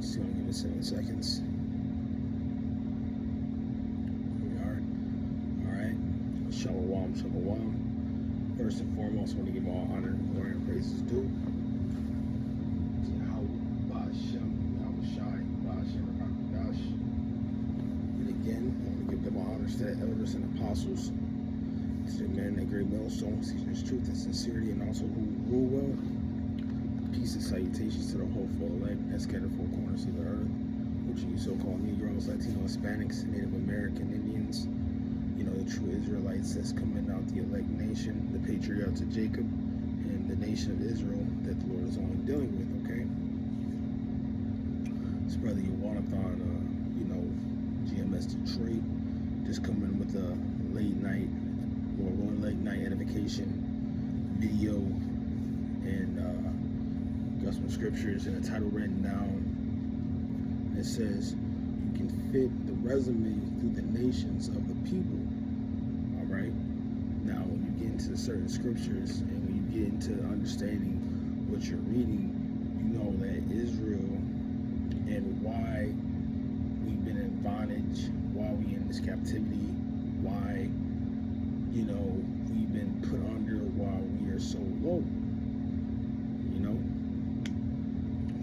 It's going to give it 7 seconds. Here we are. Alright. Shalom, shalom. First and foremost, I want to give all honor, glory, and praises due to Yahweh Ba'Shem, Yahweh Shai, Ba'Shem, Rakakadosh. And again, I want to give them all honors to the elders and apostles, to the men that great millstones, teaching his truth and sincerity, and also who rule well. Peace and salutations to the hopeful elect that scattered four corners of the earth, which are you so-called Negroes, Latino, Hispanics, Native American Indians, you know, the true Israelites that's coming out, the elect nation, the patriarchs of Jacob, and the nation of Israel that the Lord is only dealing with, okay? It's brother Yawanathan, GMS Detroit, just coming with a late night edification video, and got some scriptures and a title written down. It says, you can fit the resume through the nations of the people. Alright? Now, when you get into certain scriptures and when you get into understanding what you're reading, you know that Israel and why we've been in bondage, why we in this captivity, why, we've been put under, why we are so low.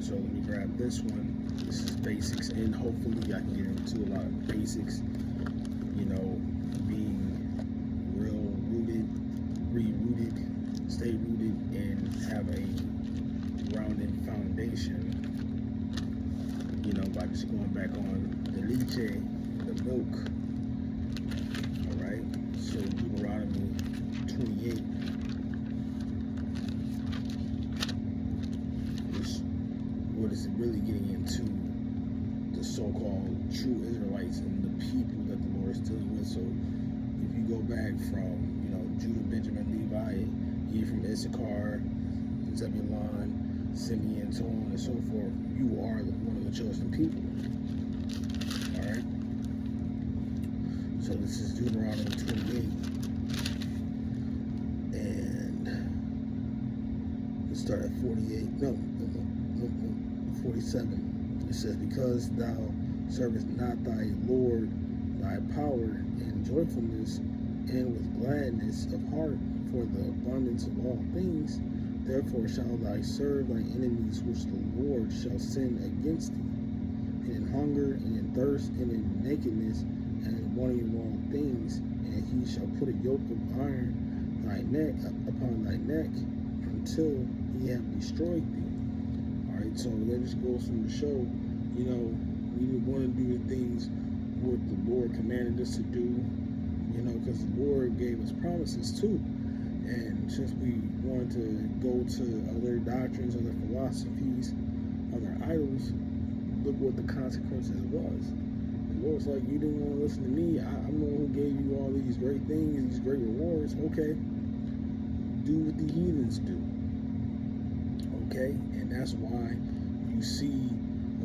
So let me grab this one. This is basics, and hopefully I can get into a lot of basics. Being real rooted, re-rooted, stay rooted, and have a grounded foundation. By just going back on the leche, the milk. All right. So Deuteronomy 28. What is it really getting into the so-called true Israelites and the people that the Lord is dealing with. So if you go back from, Judah, Benjamin, Levi, you from Issachar, Zebulun, Simeon, so on and so forth, you are one of the chosen people. Alright? So this is Deuteronomy 28. And let's start at 48. No. 47. It says, because thou servest not thy Lord, thy power and joyfulness, and with gladness of heart for the abundance of all things, therefore shall thou serve thy enemies which the Lord shall send against thee, and in hunger, and in thirst, and in nakedness, and in wanting of all things, and he shall put a yoke of iron upon thy neck until he have destroyed thee. Alright, so that just goes from the show, we want to do the things what the Lord commanded us to do, because the Lord gave us promises too. And since we wanted to go to other doctrines, other philosophies, other idols, look what the consequences was. The Lord's like, you didn't want to listen to me. I'm the one who gave you all these great things, these great rewards. Okay, do what the heathens do. Okay, and that's why you see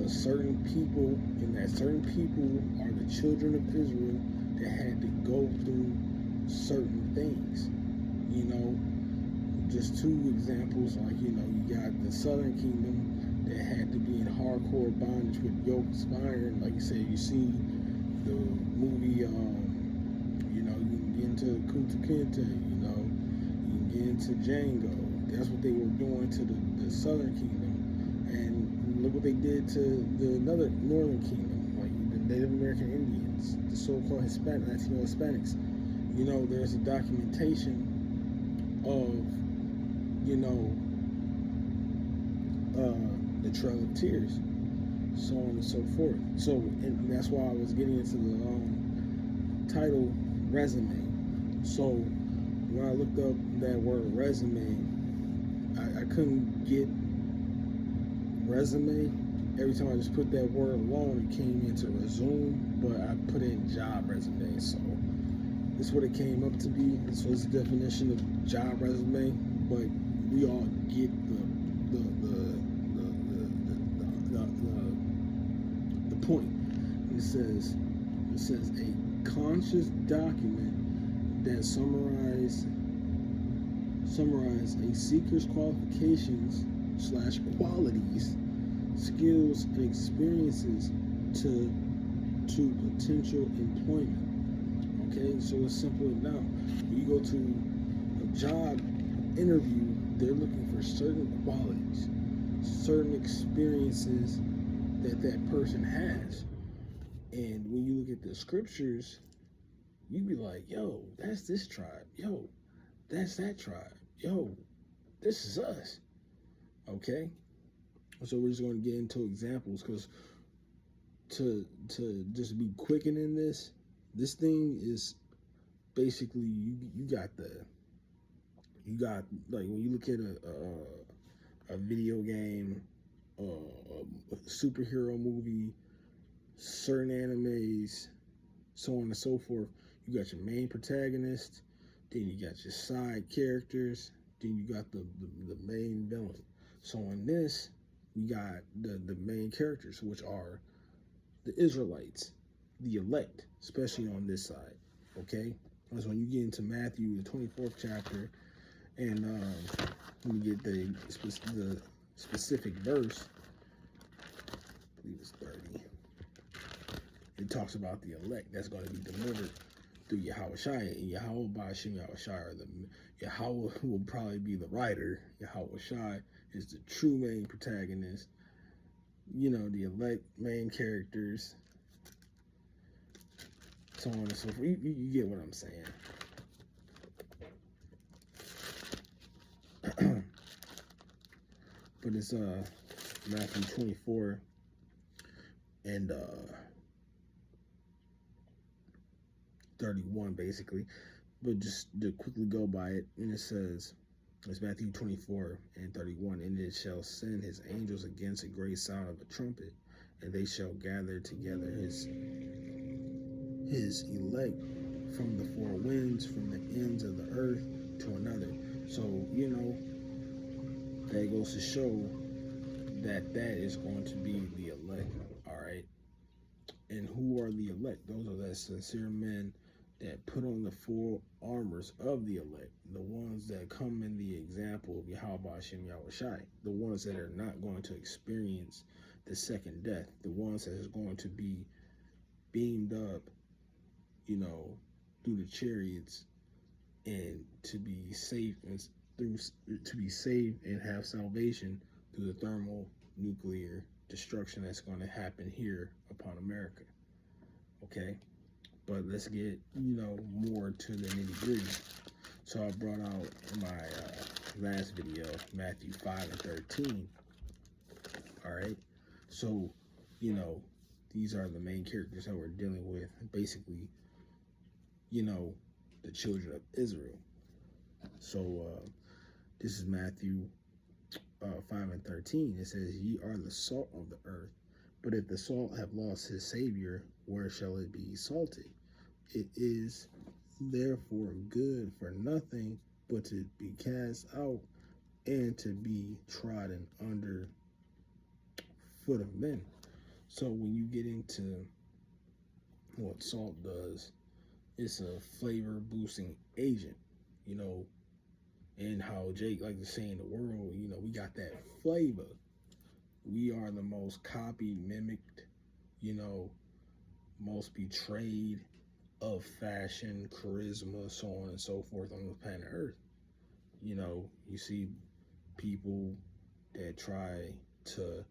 a certain people, and that certain people are the children of Israel that had to go through certain things. Just two examples, like, you got the Southern Kingdom that had to be in hardcore bondage with yokes of iron. Like you said, you see the movie, you can get into Kunta Kinte, you can get into Django. That's what they were doing to the Southern Kingdom. And look what they did to the another Northern Kingdom, like the Native American Indians, the so-called Latino Hispanics. There's a documentation of, the Trail of Tears, so on and so forth. So, and that's why I was getting into the title, resume. So, when I looked up that word resume, I couldn't get resume. Every time I just put that word alone, it came into resume, but I put in job resume. So this is what it came up to be. This was the definition of job resume, but we all get the point. It says a conscious document that summarize a seeker's qualifications / qualities skills, and experiences to potential employment. Okay, so it's simple enough. When you go to a job interview, they're looking for certain qualities, certain experiences that that person has. And when you look at the scriptures, you be like, yo, that's this tribe. Yo, that's that tribe. Yo, this is us. Okay? So we're just going to get into examples because to just be quickening this thing is basically you got like when you look at a video game, a superhero movie, certain animes, so on and so forth. You got your main protagonist, then you got your side characters, then you got the main villain. So in this, we got the main characters, which are the Israelites, the elect, especially on this side. Okay, that's when you get into Matthew, the 24th chapter, and let me get the specific verse. I believe it's 30. It talks about the elect that's going to be delivered through Yahweh Shai, and Yahweh Ba'ashim Yahweh Shai, or Yahweh will probably be the writer. Yahweh Shai is the true main protagonist. You know, the elect main characters, so on and so forth. You get what I'm saying. But it's Matthew 24 and 31 basically. But just to quickly go by it, and it says, it's Matthew 24 and 31, and it shall send his angels against a great sound of a trumpet, and they shall gather together his elect from the four winds, from the ends of the earth to another. So, you know, that goes to show that is going to be the elect, all right? And who are the elect? Those are the sincere men that put on the full armors of the elect, the ones that come in the example of Yahweh Hashem Yahweh Shai, the ones that are not going to experience the second death, the ones that is going to be beamed up, you know, through the chariots, and to be safe and to be saved and have salvation through the thermonuclear destruction that's going to happen here upon America. Okay, but let's get, you know, more to the nitty gritty. So I brought out in my last video Matthew 5 and 13. All right, so you know, these are the main characters that we're dealing with. Basically, you know, the children of Israel. So this is Matthew 5 and 13. It says, ye are the salt of the earth, but if the salt have lost his savior, where shall it be salted? It is therefore good for nothing but to be cast out and to be trodden under foot of men. So when you get into what salt does, it's a flavor boosting agent, you know, and how Jake like to say in the world, you know, we got that flavor. We are the most copied, mimicked, you know, most betrayed of fashion, charisma, so on and so forth on the planet Earth. You know, you see people that try to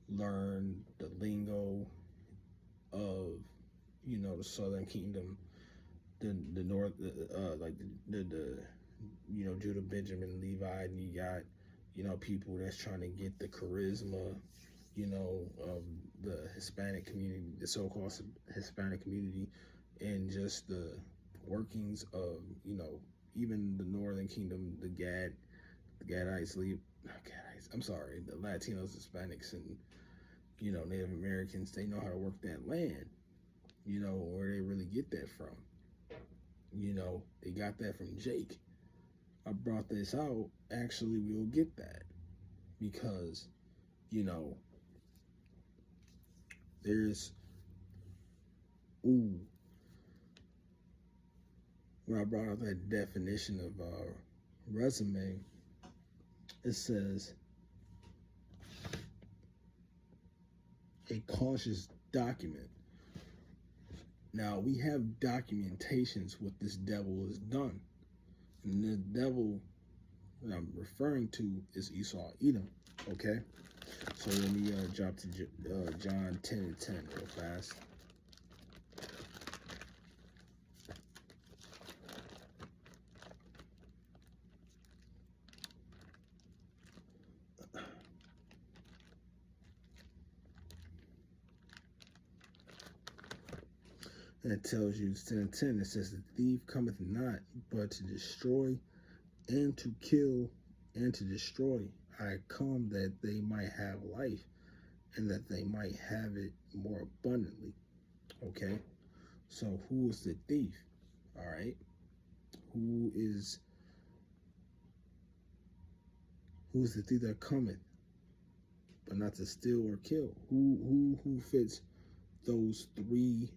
learn the lingo of, you know, the Southern Kingdom, the North, like the you know, Judah, Benjamin, Levi, and you got, you know, people that's trying to get the charisma, you know, of the Hispanic community, the so-called Hispanic community, and just the workings of, you know, even the Northern Kingdom, the Gadites, I'm sorry, the Latinos, Hispanics, and, you know, Native Americans, they know how to work that land, you know, where they really get that from. You know, they got that from Jake. I brought this out, actually we'll get that because, you know, there's, when I brought out that definition of resume, it says, a cautious document. Now, we have documentations what this devil has done. And the devil that I'm referring to is Esau, Edom. Okay? So let me drop to John 10:10 real fast. And it tells you 10:10. It says, "The thief cometh not, but to destroy and to kill and to destroy. I come that they might have life and that they might have it more abundantly." Okay? So who is the thief? All right? Who's the thief that cometh, but not to steal or kill? Who fits those three